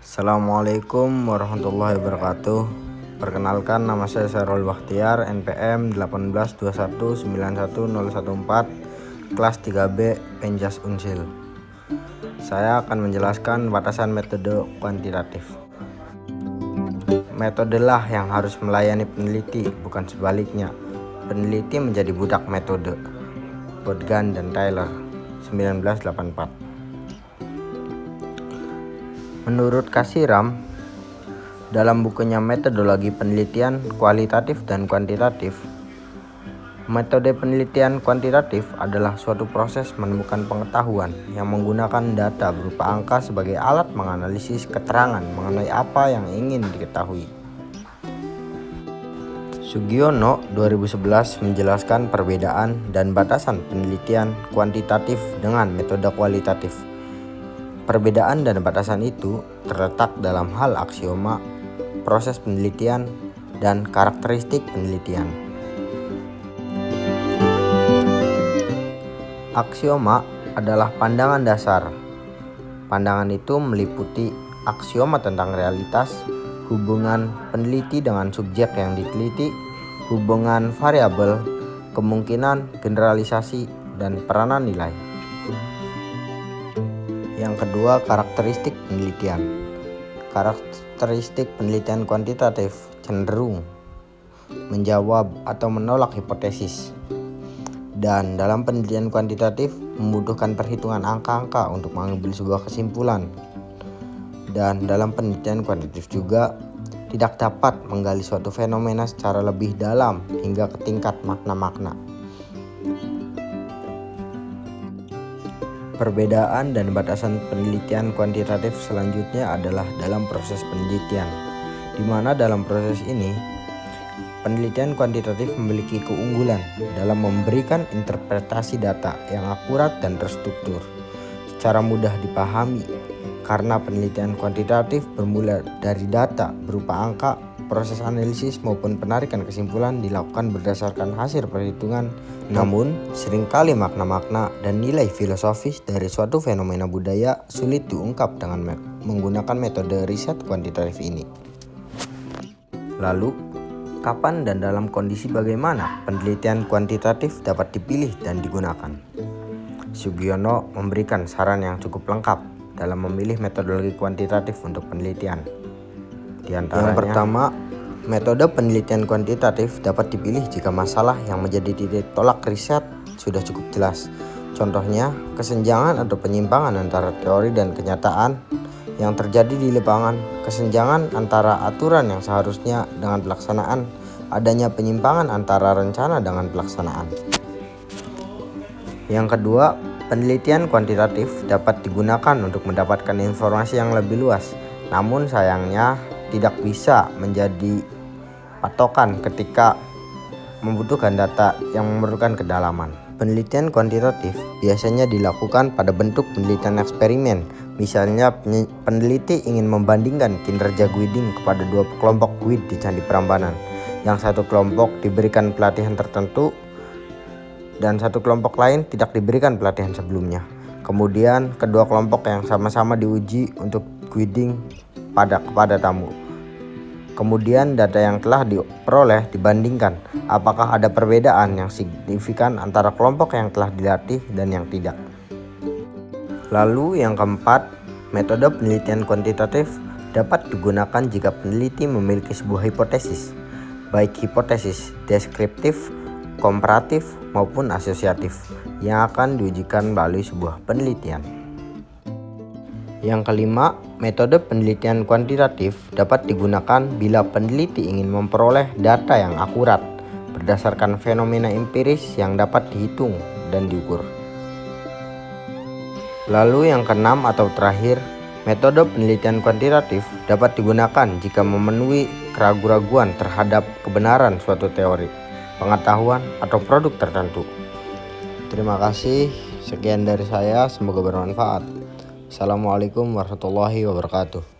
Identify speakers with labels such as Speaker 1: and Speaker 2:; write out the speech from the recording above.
Speaker 1: Assalamualaikum warahmatullahi wabarakatuh. Perkenalkan, nama saya Sarul Bakhtiar, NPM 1821910114, kelas 3B Penjas Unsil. Saya akan menjelaskan batasan metode kuantitatif. Metodelah yang harus melayani peneliti, bukan sebaliknya. Peneliti menjadi budak metode. Botgan dan Taylor, 1984. Menurut Kasiram, dalam bukunya Metodologi Penelitian Kualitatif dan Kuantitatif, metode penelitian kuantitatif adalah suatu proses menemukan pengetahuan yang menggunakan data berupa angka sebagai alat menganalisis keterangan mengenai apa yang ingin diketahui. Sugiono 2011 menjelaskan perbedaan dan batasan penelitian kuantitatif dengan metode kualitatif. Perbedaan dan batasan itu terletak dalam hal aksioma, proses penelitian, dan karakteristik penelitian. Aksioma adalah pandangan dasar. Pandangan itu meliputi aksioma tentang realitas, hubungan peneliti dengan subjek yang diteliti, hubungan variabel, kemungkinan, generalisasi, dan peranan nilai. Yang kedua, karakteristik penelitian. Karakteristik penelitian kuantitatif cenderung menjawab atau menolak hipotesis. Dan dalam penelitian kuantitatif membutuhkan perhitungan angka-angka untuk mengambil sebuah kesimpulan. Dan dalam penelitian kuantitatif juga tidak dapat menggali suatu fenomena secara lebih dalam hingga ke tingkat makna-makna. Perbedaan dan batasan penelitian kuantitatif selanjutnya adalah dalam proses penelitian, di mana dalam proses ini penelitian kuantitatif memiliki keunggulan dalam memberikan interpretasi data yang akurat dan terstruktur secara mudah dipahami, karena penelitian kuantitatif bermula dari data berupa angka. Proses analisis maupun penarikan kesimpulan dilakukan berdasarkan hasil perhitungan, namun seringkali makna-makna dan nilai filosofis dari suatu fenomena budaya sulit diungkap dengan menggunakan metode riset kuantitatif ini. Lalu, kapan dan dalam kondisi bagaimana penelitian kuantitatif dapat dipilih dan digunakan? Sugiono memberikan saran yang cukup lengkap dalam memilih metodologi kuantitatif untuk penelitian. Di antaranya, yang pertama, metode penelitian kuantitatif dapat dipilih jika masalah yang menjadi titik tolak riset sudah cukup jelas. Contohnya, kesenjangan atau penyimpangan antara teori dan kenyataan yang terjadi di lapangan, kesenjangan antara aturan yang seharusnya dengan pelaksanaan, adanya penyimpangan antara rencana dengan pelaksanaan. Yang kedua, penelitian kuantitatif dapat digunakan untuk mendapatkan informasi yang lebih luas, namun sayangnya tidak bisa menjadi patokan ketika membutuhkan data yang memerlukan kedalaman. Penelitian kuantitatif biasanya dilakukan pada bentuk penelitian eksperimen. Misalnya, peneliti ingin membandingkan kinerja guiding kepada dua kelompok guide di Candi Prambanan. Yang satu kelompok diberikan pelatihan tertentu dan satu kelompok lain tidak diberikan pelatihan sebelumnya. Kemudian kedua kelompok yang sama-sama diuji untuk guiding kepada tamu. Kemudian data yang telah diperoleh dibandingkan apakah ada perbedaan yang signifikan antara kelompok yang telah dilatih dan yang tidak. Lalu yang keempat, metode penelitian kuantitatif dapat digunakan jika peneliti memiliki sebuah hipotesis, baik hipotesis deskriptif, komparatif maupun asosiatif, yang akan diujikan melalui sebuah penelitian. Yang kelima, metode penelitian kuantitatif dapat digunakan bila peneliti ingin memperoleh data yang akurat berdasarkan fenomena empiris yang dapat dihitung dan diukur. Lalu yang keenam atau terakhir, metode penelitian kuantitatif dapat digunakan jika memenuhi keraguan-raguan terhadap kebenaran suatu teori, pengetahuan, atau produk tertentu. Terima kasih, sekian dari saya, semoga bermanfaat. Assalamualaikum warahmatullahi wabarakatuh.